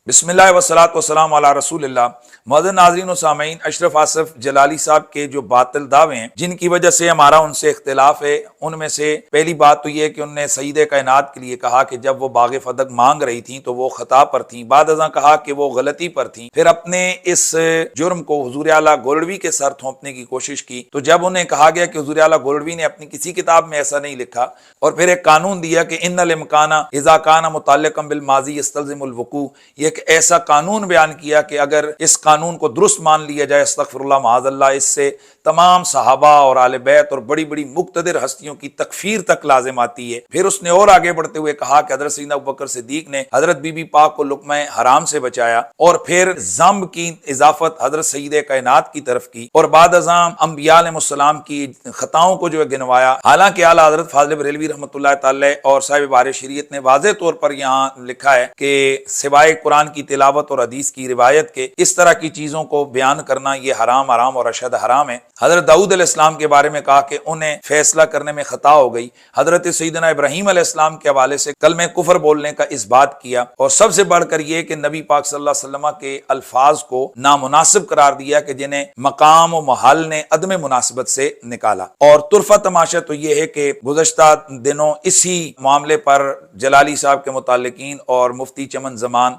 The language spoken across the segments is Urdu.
بسم اللہ وسلاۃ وسلام علی رسول اللہ۔ معزز ناظرین و سامعین، اشرف آصف جلالی صاحب کے جو باطل دعوے ہیں جن کی وجہ سے ہمارا ان سے اختلاف ہے، ان میں سے پہلی بات تو یہ کہ انہوں نے سید کائنات کے لیے کہا کہ جب وہ باغ فدق مانگ رہی تھیں تو وہ خطا پر تھیں، بعد ازاں کہا کہ وہ غلطی پر تھیں، پھر اپنے اس جرم کو حضور اعلیٰ گولڑوی کے سر تھونپنے کی کوشش کی۔ تو جب انہیں کہا گیا کہ حضور اعلیٰ گولڑوی نے اپنی کسی کتاب میں ایسا نہیں لکھا، اور پھر ایک قانون دیا کہ ان الامکان اذا کان متعلقا بالماضی یستلزم الوقوع، یہ ایک ایسا قانون بیان کیا کہ اگر اس قانون کو درست مان لیا جائے، استغفر اللہ معاذ اللہ، اس سے تمام صحابہ اور آل بیت اور بڑی بڑی مقتدر ہستیوں کی تکفیر تک لازم آتی ہے۔ پھر اس نے اور آگے بڑھتے ہوئے کہا کہ حضرت سیدنا ابوبکر صدیق نے حضرت بی بی پاک کو لقمہ حرام سے بچایا، اور پھر ذنب کی اضافت حضرت سید کائنات کی طرف کی، اور بعد ازاں انبیاء علیہ السلام کی خطاؤں کو جو ہے گنوایا۔ حالانکہ اعلیٰ حضرت فاضل بریلوی رحمۃ اللہ تعالی اور صاحب بار شریعت نے واضح طور پر یہاں لکھا ہے کہ سوائے قرآن کی تلاوت اور حدیث کی روایت کے اس طرح کی چیزوں کو بیان کرنا یہ حرام اور اشد حرام ہے۔ حضرت داؤد علیہ السلام کے بارے میں کہا کہ انہیں فیصلہ کرنے میں خطا ہو گئی۔ حضرت سیدنا ابراہیم علیہ السلام کے حوالے سے کلمہ کفر بولنے کا اس بات کیا، اور سب سے بڑھ کر یہ کہ نبی پاک صلی اللہ علیہ وسلم کے الفاظ کو نامناسب قرار دیا کہ جنہیں مقام و محل نے عدم مناسبت سے نکالا۔ اور طرفہ تماشا تو یہ ہے کہ گزشتہ دنوں اسی معاملے پر جلالی صاحب کے متعلقین اور مفتی چمن زمان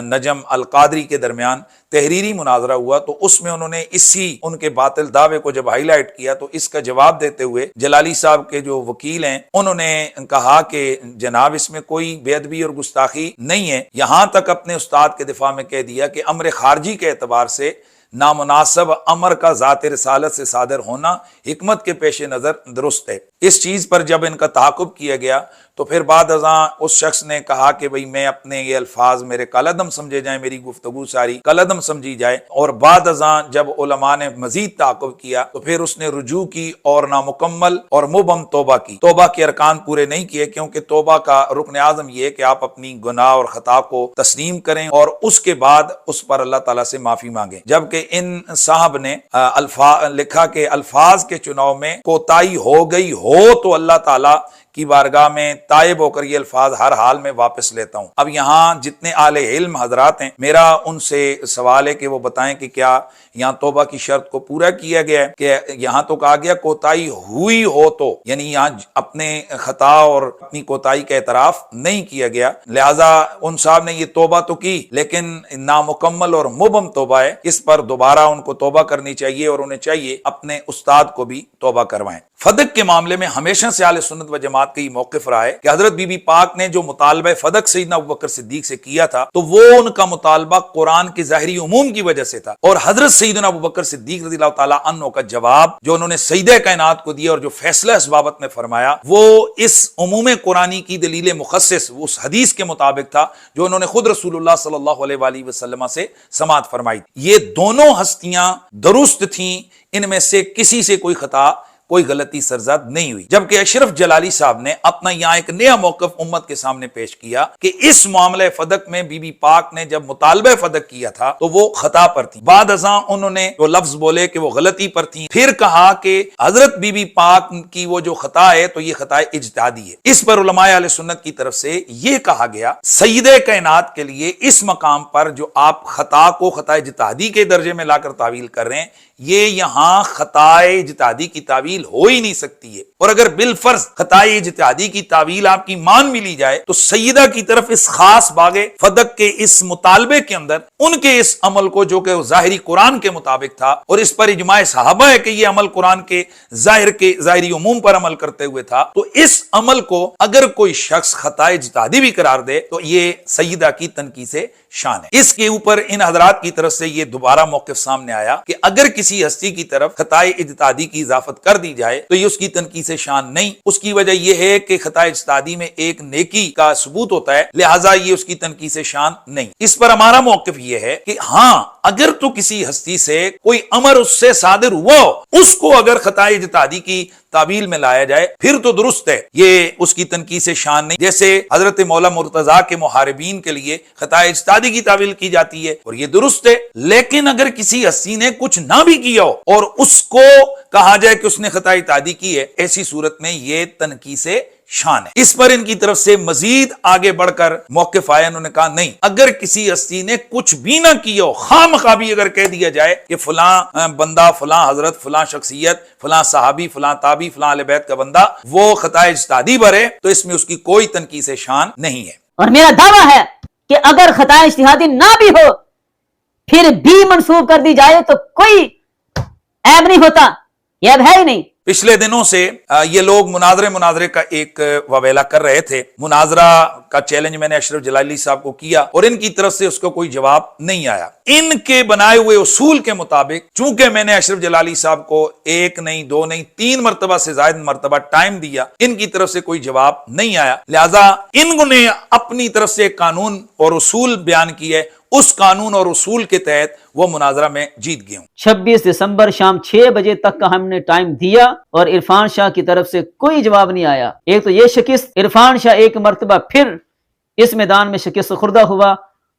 نجم القادری کے درمیان تحریری مناظرہ ہوا، تو اس میں انہوں نے اسی ان کے باطل دعوے کو جب ہائی لائٹ کیا تو اس کا جواب دیتے ہوئے جلالی صاحب کے جو وکیل ہیں انہوں نے کہا کہ جناب اس میں کوئی بے ادبی اور گستاخی نہیں ہے، یہاں تک اپنے استاد کے دفاع میں کہہ دیا کہ امر خارجی کے اعتبار سے نامناسب امر کا ذات رسالت سے صادر ہونا حکمت کے پیش نظر درست ہے۔ اس چیز پر جب ان کا تعاقب کیا گیا تو پھر بعد ازاں اس شخص نے کہا کہ بھئی میں اپنے یہ الفاظ میرے کالعدم سمجھے جائیں، میری گفتگو ساری کالعدم سمجھی جائے، اور بعد ازاں جب علماء نے مزید تعاقب کیا تو پھر اس نے رجوع کی اور نامکمل اور مبہم توبہ کی۔ توبہ کے ارکان پورے نہیں کیے، کیونکہ توبہ کا رکن اعظم یہ ہے کہ آپ اپنی گناہ اور خطا کو تسلیم کریں اور اس کے بعد اس پر اللہ تعالیٰ سے معافی مانگیں۔ جبکہ ان صاحب نے لکھا کہ الفاظ کے چناؤ میں کوتاہی ہو گئی ہو تو اللہ تعالیٰ کی بارگاہ میں تائب ہو کر یہ الفاظ ہر حال میں واپس لیتا ہوں۔ اب یہاں جتنے اہل علم حضرات ہیں، میرا ان سے سوال ہے کہ وہ بتائیں کہ کیا یہاں توبہ کی شرط کو پورا کیا گیا ہے؟ کہ یہاں تو کہا گیا کوتاہی ہوئی ہو تو، یعنی یہاں اپنے خطا اور اپنی کوتاہی کا اعتراف نہیں کیا گیا، لہٰذا ان صاحب نے یہ توبہ تو کی لیکن نامکمل اور مبہم توبہ ہے، اس پر دوبارہ ان کو توبہ کرنی چاہیے اور انہیں چاہیے اپنے استاد کو بھی توبہ کروائیں۔ فدق کے معاملے میں ہمیشہ سے اہل سنت و جماعت کا یہ موقف رہا ہے کہ حضرت بی بی پاک نے جو مطالبہ فدق سیدنا ابوبکر صدیق سے کیا تھا تو وہ ان کا مطالبہ قرآن کے ظاہری عموم کی وجہ سے تھا، اور حضرت سیدنا ابوبکر صدیق رضی اللہ تعالیٰ عنہ کا جواب جو انہوں نے سیدہ کائنات کو دیا اور جو فیصلہ اس بابت میں فرمایا وہ اس عموم قرآنی کی دلیل مخصص اس حدیث کے مطابق تھا جو انہوں نے خود رسول اللہ صلی اللہ علیہ وآلہ وسلم سے سماعت فرمائی۔ یہ دونوں ہستیاں درست تھیں، ان میں سے کسی سے کوئی خطا کوئی غلطی سرزد نہیں ہوئی۔ جبکہ اشرف جلالی صاحب نے اپنا یہاں ایک نیا موقف امت کے سامنے پیش کیا کہ اس معاملہ فدق میں بی بی پاک نے جب مطالبہ فدق کیا تھا تو وہ خطا پر تھی، بعد ازاں انہوں نے جو لفظ بولے کہ وہ غلطی پر تھی، پھر کہا کہ حضرت بی بی پاک کی وہ جو خطا ہے تو یہ خطا اجتہادی ہے۔ اس پر علماء اہل سنت کی طرف سے یہ کہا گیا سیدہ کائنات کے لیے اس مقام پر جو آپ خطا کو خطا اجتہادی کے درجے میں لا کر تعویل کر رہے ہیں، یہ یہاں خطا اجتہادی کی تعویل ہو ہی نہیں سکتی ہے، اور اگر بالفرض خطا اجتہادی کی تعویل آپ کی مان بھی لی جائے تو سیدہ کی طرف اس خاص باغ فدق کے اس مطالبے کے اندر ان کے اس عمل کو جو کہ ظاہری قرآن کے مطابق تھا، اور اس پر اجماع صحابہ ہے کہ یہ عمل قرآن کے ظاہری عموم پر عمل کرتے ہوئے تھا، تو اس عمل کو اگر کوئی شخص خطا اجتہادی بھی قرار دے تو یہ سیدہ کی تنقیص شان ہے۔ اس کے اوپر ان حضرات کی طرف سے یہ دوبارہ موقف سامنے آیا کہ اگر کسی ہستی کی طرف خطا اجتہادی کی اضافت کر دی جائے تو یہ اس کی تنقیص شان نہیں، اس کی وجہ یہ ہے کہ خطا اجتہادی میں ایک نیکی کا ثبوت ہوتا ہے، لہٰذا یہ اس کی تنقیص شان نہیں۔ اس پر ہمارا موقف یہ ہے کہ ہاں اگر تو کسی ہستی سے کوئی امر اس سے صادر ہوا ہو، اس کو اگر خطا اجتہادی کی تعبیل میں لایا جائے پھر تو درست ہے، یہ اس کی تنقیص شان نہیں۔ جیسے حضرت مولا مرتضیٰ کے محاربین کے لیے خطا اجتہادی کی تعبیل کی جاتی ہے اور یہ درست ہے، لیکن اگر کسی ہستی نے کچھ نہ بھی کیا ہو اور اس کو کہا جائے کہ اس نے خطا اجتہادی کی ہے، ایسی صورت میں یہ تنقیص شان ہے. اس پر ان کی طرف سے مزید آگے بڑھ کر موقف آیا. انہوں نے کہا نہیں, اگر کسی ہستی نے کچھ بھی نہ کیا ہو, خواہ مخواہ بھی اگر کہہ دیا جائے کہ فلاں بندہ, فلاں حضرت, فلاں شخصیت, فلاں صحابی, فلاں تابعی, فلاں اہل بیت کا بندہ وہ خطا اجتہادی برے, تو اس میں اس کی کوئی تنقیص شان نہیں ہے. اور میرا دعویٰ ہے کہ اگر خطا اجتہادی نہ بھی ہو پھر بھی منسوب کر دی جائے تو کوئی عیب نہیں ہوتا, یہ عیب ہے ہی نہیں. پچھلے دنوں سے یہ لوگ مناظرے کا ایک وویلا کر رہے تھے. مناظرہ کا چیلنج میں نے اشرف جلالی صاحب کو کیا اور ان کی طرف سے اس کو کوئی جواب نہیں آیا. ان کے بنائے ہوئے اصول کے مطابق چونکہ میں نے اشرف جلالی صاحب کو 1 نہیں 2 نہیں 3 مرتبہ سے زائد مرتبہ ٹائم دیا, ان کی طرف سے کوئی جواب نہیں آیا. لہذا ان نے اپنی طرف سے ایک قانون اور اصول بیان کیے, اس قانون اور اصول کے تحت وہ مناظرہ میں جیت گئے ہوں. 26 دسمبر شام 6 بجے تک کا ہم نے ٹائم دیا اور عرفان شاہ کی طرف سے کوئی جواب نہیں آیا. ایک تو یہ شکست, عرفان شاہ ایک مرتبہ پھر اس میدان میں شکست خوردہ ہوا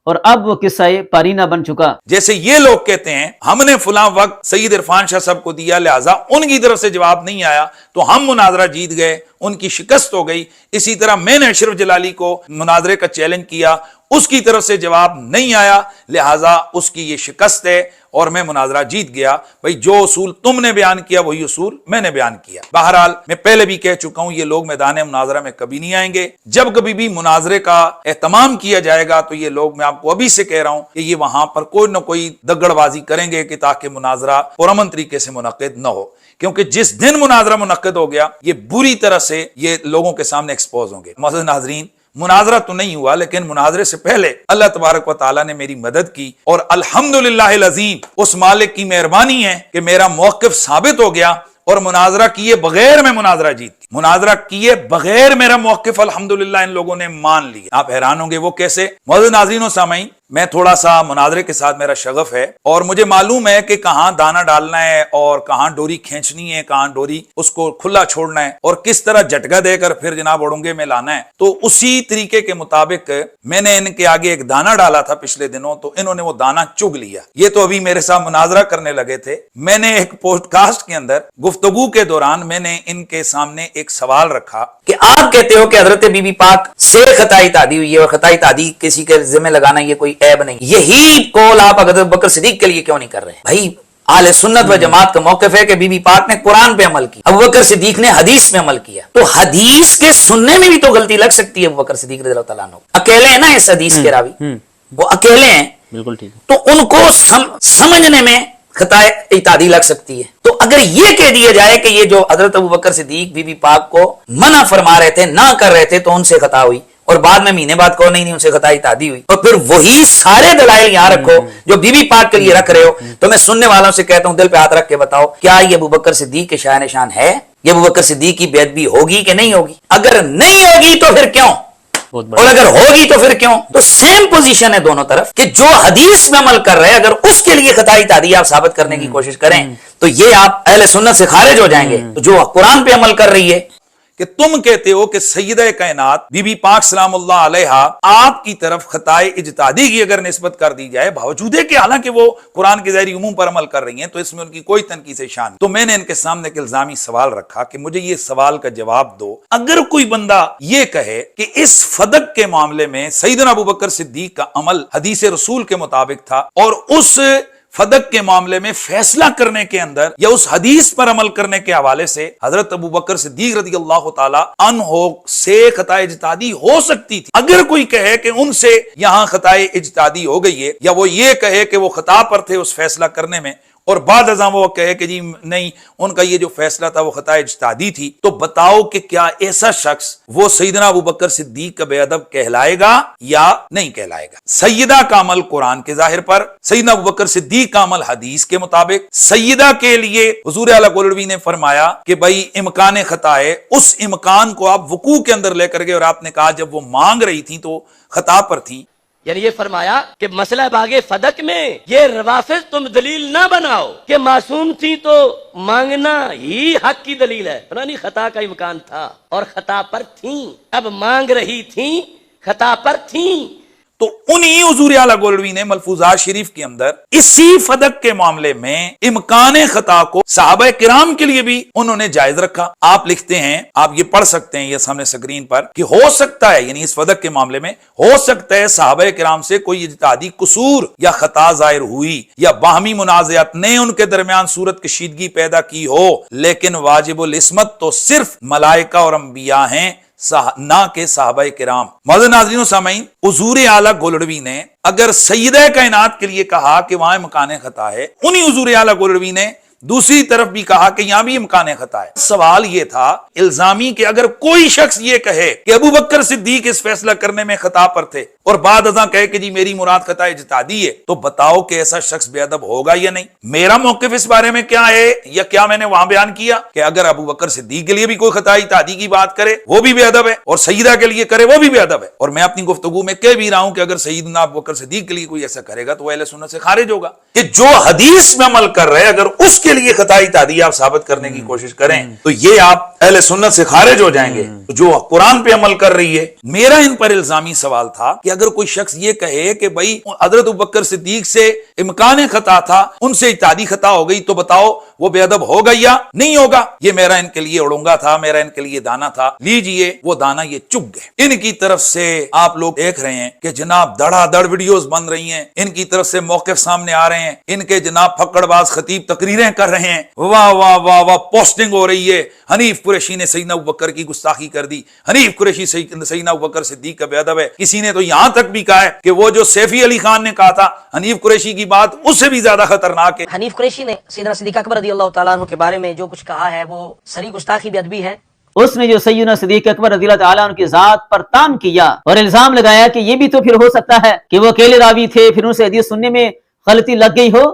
اور اب وہ قصہ پارینہ بن چکا. جیسے یہ لوگ کہتے ہیں ہم نے فلاں وقت سید عرفان شاہ صاحب کو دیا, لہٰذا ان کی طرف سے جواب نہیں آیا تو ہم مناظرہ جیت گئے, ان کی شکست ہو گئی. اسی طرح میں نے اشرف جلالی کو مناظرے کا چیلنج کیا, اس کی طرف سے جواب نہیں آیا, لہٰذا اس کی یہ شکست ہے اور میں مناظرہ جیت گیا. بھئی جو اصول تم نے بیان کیا وہی اصول میں نے بیان کیا. بہرحال میں پہلے بھی کہہ چکا ہوں یہ لوگ میدان مناظرہ میں کبھی نہیں آئیں گے. جب کبھی بھی مناظرے کا اہتمام کیا جائے گا تو یہ لوگ, میں آپ کو ابھی سے کہہ رہا ہوں کہ یہ وہاں پر کوئی نہ کوئی دگڑ بازی کریں گے کہ تاکہ مناظرہ پرامن طریقے سے منعقد نہ ہو, کیونکہ جس دن مناظرہ منعقد ہو گیا یہ بری طرح سے یہ لوگوں کے سامنے ایکسپوز ہوں گے. معزز ناظرین, مناظرہ تو نہیں ہوا لیکن مناظرے سے پہلے اللہ تبارک و تعالیٰ نے میری مدد کی اور الحمدللہ العظیم اس مالک کی مہربانی ہے کہ میرا موقف ثابت ہو گیا اور مناظرہ کیے بغیر میں مناظرہ جیت گیا. مناظرہ کیے بغیر میرا موقف الحمدللہ ان لوگوں نے مان لیا. آپ حیران ہوں گے وہ کیسے. معزز ناظرین و سامعین, میں تھوڑا سا مناظرے کے ساتھ میرا شغف ہے اور مجھے معلوم ہے کہ کہاں دانا ڈالنا ہے اور کہاں ڈوری کھینچنی ہے, کہاں ڈوری اس کو کھلا چھوڑنا ہے اور کس طرح جھٹکا دے کر پھر جناب اڑنگے میں لانا ہے. تو اسی طریقے کے مطابق میں نے ان کے آگے ایک دانا ڈالا تھا پچھلے دنوں, تو انہوں نے وہ دانا چگ لیا. یہ تو ابھی میرے ساتھ مناظرہ کرنے لگے تھے. میں نے ایک پوڈ کاسٹ کے اندر گفتگو کے دوران میں نے ان کے سامنے ایک سوال رکھا کہ آپ کہتے ہو کہ حضرت بی بی پاک سے خطا اجتہادی ہوئی ہے اور خطا اجتہادی کسی کے ذمہ لگانا یہ کوئی عیب نہیں, یہی قول آپ حضرت بکر صدیق کے لیے کیوں نہیں کر رہے ہیں؟ بھائی اہل سنت و جماعت کا موقف ہے کہ بی بی پاک نے قرآن پہ عمل کیا, ابو بکر صدیق نے حدیث پہ عمل کیا. تو حدیث کے سننے میں بھی تو غلطی لگ سکتی ہے. ابو بکر صدیق رضی اللہ تعالیٰ عنہ اکیلے ہیں نا اس حدیث کے راوی, وہ اکیلے ہیں, بالکل ٹھیک. تو ان کو سمجھنے میں خطا اجتہادی لگ سکتی ہے. تو اگر یہ کہہ دیا جائے کہ یہ جو حضرت ابو بکر صدیق بی بی پاک کو منع فرما رہے تھے, نہ کر رہے تھے, تو ان سے خطا ہوئی, اور بعد میں مہینے بعد کو نہیں ان سے خطا اجتہادی ہوئی, اور پھر وہی سارے دلائل یہاں رکھو جو بی بی پاک کے لیے رکھ رہے ہو. تو میں سننے والوں سے کہتا ہوں دل پہ ہاتھ رکھ کے بتاؤ, کیا یہ ابو بکر صدیق کے شایان شان ہے؟ یہ ابو بکر صدیق کی بیعت بھی ہوگی کہ نہیں ہوگی؟ اگر نہیں ہوگی تو پھر کیوں, اور اگر ہوگی تو پھر کیوں؟ تو سیم پوزیشن ہے دونوں طرف کہ جو حدیث میں عمل کر رہے ہیں اگر اس کے لیے خطا اجتہادی آپ ثابت کرنے کی کوشش کریں تو یہ آپ اہل سنت سے خارج ہو جائیں گے. جو قرآن پہ عمل کر رہی ہے کہ تم کہتے ہو کہ سیدہ کائنات بی بی پاک سلام اللہ علیہا آپ کی طرف خطائے اجتہادی کی اگر نسبت کر دی جائے, باوجود ہے کہ حالانکہ وہ قرآن کے ظاہری عموم پر عمل کر رہی ہیں, تو اس میں ان کی کوئی تنقیص شان. تو میں نے ان کے سامنے ایک الزامی سوال رکھا کہ مجھے یہ سوال کا جواب دو, اگر کوئی بندہ یہ کہے کہ اس فدق کے معاملے میں سیدنا ابو بکر صدیق کا عمل حدیث رسول کے مطابق تھا اور اس فدق کے معاملے میں فیصلہ کرنے کے اندر یا اس حدیث پر عمل کرنے کے حوالے سے حضرت ابو بکر صدیق رضی اللہ تعالی عنہ سے خطا اجتہادی ہو سکتی تھی. اگر کوئی کہے کہ ان سے یہاں خطا اجتہادی ہو گئی ہے, یا وہ یہ کہے کہ وہ خطا پر تھے اس فیصلہ کرنے میں, اور بعد ازاں وہ کہے کہ جی نہیں ان کا یہ جو فیصلہ تھا وہ خطا اجتہادی تھی, تو بتاؤ کہ کیا ایسا شخص وہ سیدنا ابو بکر صدیق کا بے ادب کہلائے گا یا نہیں کہلائے گا؟ سیدہ کا عمل قرآن کے ظاہر پر, سیدنا ابو بکر صدیق کا عمل حدیث کے مطابق. سیدہ کے لیے حضور اعلیٰ گولڑوی نے فرمایا کہ بھائی امکان خطا ہے, اس امکان کو آپ وقوع کے اندر لے کر گئے, اور آپ نے کہا جب وہ مانگ رہی تھی تو خطا پر تھی. یعنی یہ فرمایا کہ مسئلہ باغ فدق میں یہ روافض تم دلیل نہ بناؤ کہ معصوم تھی تو مانگنا ہی حق کی دلیل ہے. نہیں, خطا کا امکان تھا اور خطا پر تھیں, اب مانگ رہی تھیں, خطا پر تھیں. تو انہی حضور اعلیٰ گولڑوی نے ملفوظات شریف کے اندر اسی فدق کے معاملے میں امکان خطا کو صحابہ کرام کے لیے بھی انہوں نے جائز رکھا. آپ لکھتے ہیں, آپ یہ پڑھ سکتے ہیں یہ سامنے سکرین پر, کہ ہو سکتا ہے, یعنی اس فدق کے معاملے میں ہو سکتا ہے صحابہ کرام سے کوئی اجتہادی قصور یا خطا ظاہر ہوئی یا باہمی منازعات نے ان کے درمیان صورت کشیدگی پیدا کی ہو, لیکن واجب العصمت تو صرف ملائکہ اور انبیاء ہیں, نہ کہ صحابہ کرام. معزز ناظرین و سامعین, حضور اعلیٰ گولڑوی نے اگر سیدہ کائنات کے لیے کہا کہ وہاں امکان خطا ہے, انہی حضور اعلیٰ گولڑوی نے دوسری طرف بھی کہا کہ یہاں بھی امکان خطا ہے. سوال یہ تھا الزامی کہ اگر کوئی شخص یہ کہے کہ ابو بکر صدیق اس فیصلہ کرنے میں خطا پر تھے اور بعد ازاں کہے کہ جی میری مراد خطا اجتہادی ہے, تو بتاؤ کہ ایسا شخص بے ادب ہوگا یا نہیں. میرا موقف اس بارے میں کیا ہے, یا کیا میں نے وہاں بیان کیا کہ اگر ابو بکر صدیق کے لیے بھی کوئی خطا اجتہادی کی بات کرے وہ بھی بے ادب ہے, اور سیدہ کے لیے کرے وہ بھی بے ادب ہے. اور میں اپنی گفتگو میں کہہ بھی رہا ہوں کہ اگر سیدنا ابو بکر صدیق کے لیے کوئی ایسا کرے گا تو وہ اہل سنت سے خارج ہوگا. کہ جو حدیث میں عمل کر رہے اگر اس کے لیے خطا اجتہادی آپ ثابت کرنے کی کوشش کریں تو یہ آپ اہل سنت سے خارج ہو جائیں گے. جو قرآن پہ عمل کر رہی ہے, میرا ان پر الزامی سوال تھا کہ اگر کوئی شخص یہ کہے کہ بھائی حضرت ابوبکر صدیق سے امکان خطا تھا, ان سے اجتہادی خطا ہو گئی, تو بتاؤ وہ بے ادب ہوگا یا نہیں ہوگا. یہ میرا ان کے لیے اڑونگا تھا, میرا ان کے لیے دانا تھا. لیجئے وہ دانا یہ چگ گئے. ان کی طرف سے آپ لوگ دیکھ رہے ہیں کہ جناب دڑا دڑ ویڈیوز بن رہی ہیں, ان کی طرف سے موقف سامنے آ رہے ہیں, ان کے جناب پھکڑ باز خطیب تقریریں کر رہے ہیں, واہ واہ واہ واہ پوسٹنگ ہو رہی ہے. حنیف قریشی نے سیدنا ابوبکر کی گستاخی کر دی, حنیف قریشی سیدنا ابوبکر صدیق کا بے ادب ہے. کسی نے تو یہاں تک بھی کہا ہے کہ وہ جو سیفی علی خان نے کہا تھا حنیف قریشی کی بات اس سے بھی زیادہ خطرناک ہے. حنیف قریشی نے سیدنا صدیق اکبر رضی اللہ تعالیٰ عنہ کے بارے میں جو کچھ کہا ہے وہ صریح گستاخی بے ادبی ہے. اس نے جو سیدنا صدیق اکبر رضی اللہ تعالیٰ عنہ کی ذات پر تان کیا اور الزام لگایا کہ یہ بھی تو پھر ہو سکتا ہے کہ وہ اکیلے راوی تھے, پھر ان سے حدیث سننے میں غلطی لگ گئی ہو.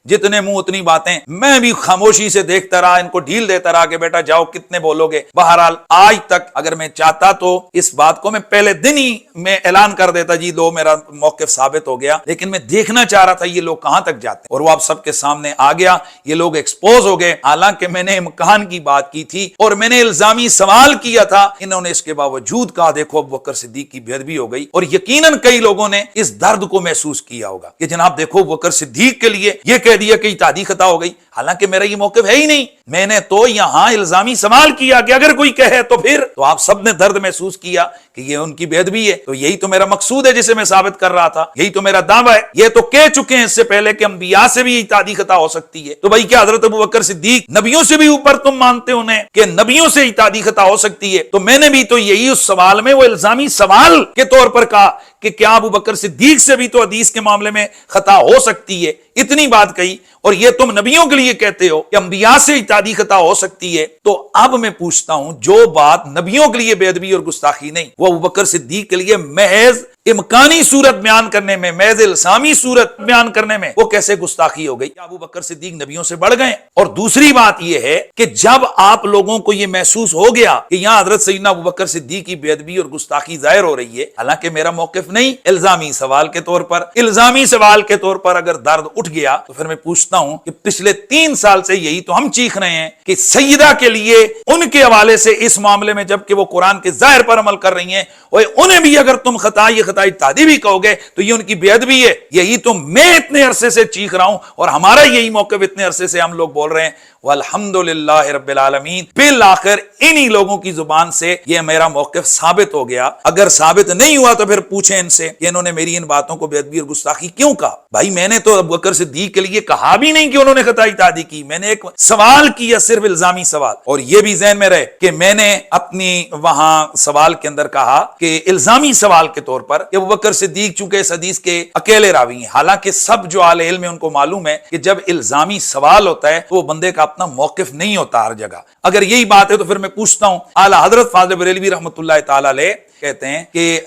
جتنے منہ اتنی باتیں, میں بھی خاموشی سے دیکھتا رہا, ان کو ڈھیل دیتا رہا کہ بیٹا جاؤ کتنے بولو گے. بہرحال آج تک اگر میں چاہتا تو اس بات کو میں پہلے دن ہی میں اعلان کر دیتا, جی لو میرا موقف ثابت ہو گیا, لیکن میں دیکھنا چاہ رہا تھا یہ لوگ کہاں تک جاتے ہیں, اور وہ آپ سب کے سامنے آ گیا. یہ لوگ ایکسپوز ہو گئے, حالانکہ میں نے امکان کی بات کی تھی اور میں نے الزامی سوال کیا تھا. انہوں نے اس کے باوجود کہا دیکھو ابوبکر صدیق کی بے ادبی ہو گئی, اور یقیناً کئی لوگوں نے اس درد کو محسوس کیا ہوگا کہ جناب دیکھو ابوبکر صدیق کے لیے یہ کہہ دیا کہ اجتہادی خطا ہو گئی, حالانکہ میرا یہ موقف ہے ہی نہیں. میں نے تو یہاں الزامی سوال کیا کہ اگر کوئی کہے تو پھر, تو آپ سب نے درد محسوس کیا کہ یہ ان کی بے ادبی ہے. تو یہی تو میرا مقصود ہے جسے میں ثابت کر رہا تھا, یہی تو میرا دعویٰ ہے. یہ تو کہہ چکے ہیں اس سے پہلے کہ انبیاء سے بھی اجتہادی خطا ہو سکتی ہے. تو بھائی کیا حضرت ابوبکر صدیق نبیوں سے بھی اوپر تم مانتے انہیں کہ نبیوں سے اجتہادی خطا ہو سکتی ہے؟ تو میں نے بھی تو یہی اس سوال میں وہ الزامی سوال کے طور پر کہا کہ کیا ابوبکر صدیق سے بھی تو حدیث کے معاملے میں خطا ہو سکتی ہے, اتنی بات کہی. اور یہ تم نبیوں کے لیے کہتے ہو کہ انبیاء سے اجتہادی خطا ہو سکتی ہے. تو اب میں پوچھتا ہوں, جو بات نبیوں کے لیے بے ادبی اور گستاخی نہیں, وہ ابوبکر صدیق کے لیے محض امکانی صورت بیان کرنے میں, محض الزامی صورت بیان کرنے میں وہ کیسے گستاخی ہو گئی؟ ابوبکر صدیق نبیوں سے بڑھ گئے. اور دوسری بات یہ ہے کہ جب آپ لوگوں کو یہ محسوس ہو گیا کہ یہاں حضرت سیدنا ابوبکر صدیق کی بے ادبی اور گستاخی ظاہر ہو رہی ہے, حالانکہ میرا موقف نہیں, الزامی سوال کے طور پر, الزامی سوال کے طور پر اگر درد اٹھ گیا تو پھر میں پوچھتا ہوں کہ پچھلے 3 سال سے یہی تو ہم چیخ رہے ہیں کہ سیدہ کے لیے ان کے حوالے سے اس معاملے میں جبکہ وہ قرآن کے ظاہر پر عمل کر رہی ہیں, اور انہیں بھی اگر تم خطا یہ خطا اجتہادی بھی کہو گے تو یہ ان کی بے ادبی ہے. یہی تو میں اتنے عرصے سے چیخ رہا ہوں, اور ہمارا یہی موقف اتنے عرصے سے ہم لوگ بول رہے ہیں. والحمدللہ رب العالمین, بالآخر انہی لوگوں کی زبان سے یہ میرا موقف ثابت ہو گیا. اگر ثابت نہیں ہوا تو پھر پوچھیں ان سے کہ انہوں نے میری ان باتوں کو بے ادبی اور گستاخی کیوں کہا. بھائی میں نے تو ابوبکر صدیق کے لیے کہا بھی نہیں کہ انہوں نے خطا اجتہادی کی, میں نے ایک سوال کیا, صرف الزامی سوال. اور یہ بھی ذہن میں رہے کہ میں نے اپنی وہاں سوال کے اندر کہا کہ الزامی سوال کے طور پر کہ ابوبکر صدیق چونکہ اس حدیث کے اکیلے راوی ہیں, حالانکہ سب جو اہل علم ہیں ان کو معلوم ہے کہ جب الزامی سوال ہوتا ہے تو وہ بندے کا اپنا موقف نہیں ہوتا ہر جگہ. اگر یہی بات ہے تو پھر میں پوچھتا ہوں, اعلیٰ حضرت فاضل بریلوی رحمۃ اللہ تعالی علیہ کہتے ہیں کہ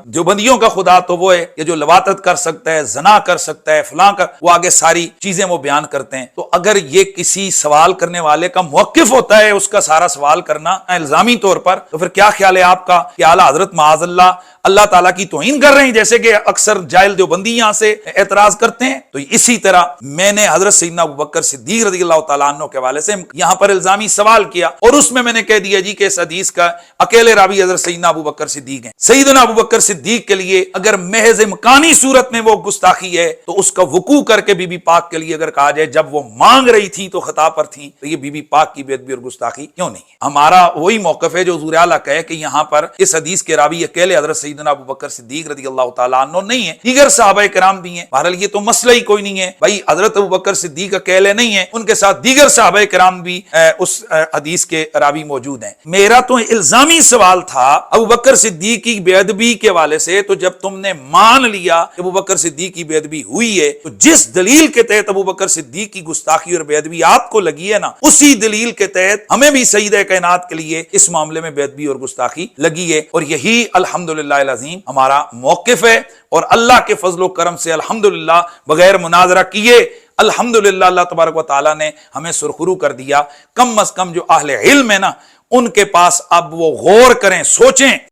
جو بندیوں کا خدا تو وہ ہے کہ جو لواطت کر سکتا ہے, زنا کر سکتا ہے, فلاں کر, وہ آگے ساری چیزیں وہ بیان کرتے ہیں. تو اگر یہ کسی سوال کرنے والے کا موقف ہوتا ہے اس کا سارا سوال کرنا الزامی طور پر, تو پھر کیا خیال ہے آپ کا کہ اعلیٰ حضرت معاذ اللہ تعالیٰ کی توہین کر رہے ہیں, جیسے کہ اکثر جاہل دیوبندی یہاں سے اعتراض کرتے ہیں. تو اسی طرح میں نے حضرت سیدنا ابوبکر صدیق رضی اللہ تعالیٰ عنہ عنہ کے حوالے سے یہاں پر الزامی سوال کیا، اور اس میں نے کہہ دیا جی کہ اس حدیث کا اکیلے راوی حضرت سیدنا ابو بکر صدیق ہیں۔ سیدنا ابو بکر صدیق کے لیے اگر محض امکانی صورت میں وہ گستاخی ہے تو اس کا وقوع کر کے بی بی پاک کے لیے اگر کہا جائے جب وہ مانگ رہی تھی تو خطا پر تھی، تو یہ بی بی پاک کی بے ادبی اور گستاخی کیوں نہیں ہے؟ ہمارا وہی موقف ہے جو حضور اعلیٰ کہے کہ یہاں پر اس حدیث کے راوی اکیلے حضرت سیدنا ابو بکر صدیق رضی اللہ تعالیٰ عنہ نہیں ہے، دیگر صحابہ کرام بھی ہیں۔ بہرحال یہ تو مسئلہ ہی کوئی نہیں ہے بھائی، حضرت ابو بکر صدیق اکیلے نہیں ہیں، ان کے ساتھ دیگر صحابہ کرام بھی اس حدیث کے راوی موجود ہیں۔ میرا تو الزامی سوال تھا ابو بکر صدیق کی بے ادبی کے حوالے سے، تو جب تم نے مان لیا کہ ابو بکر صدیق کی بے ادبی ہوئی ہے تو جس دلیل کے تحت ابو بکر صدیق کی گستاخی اور بے ادبی آپ کو لگی ہے نا، اسی دلیل کے تحت ہمیں بھی سیدہ کائنات کے لیے اس معاملے میں بے ادبی اور گستاخی لگی ہے، اور یہی الحمدللہ العظیم ہمارا موقف ہے، اور اللہ کے فضل و کرم سے الحمدللہ بغیر مناظرہ کیے الحمدللہ اللہ تبارک و تعالیٰ نے ہمیں سرخرو کر دیا۔ کم از کم جو اہل علم ہے نا، ان کے پاس اب وہ غور کریں، سوچیں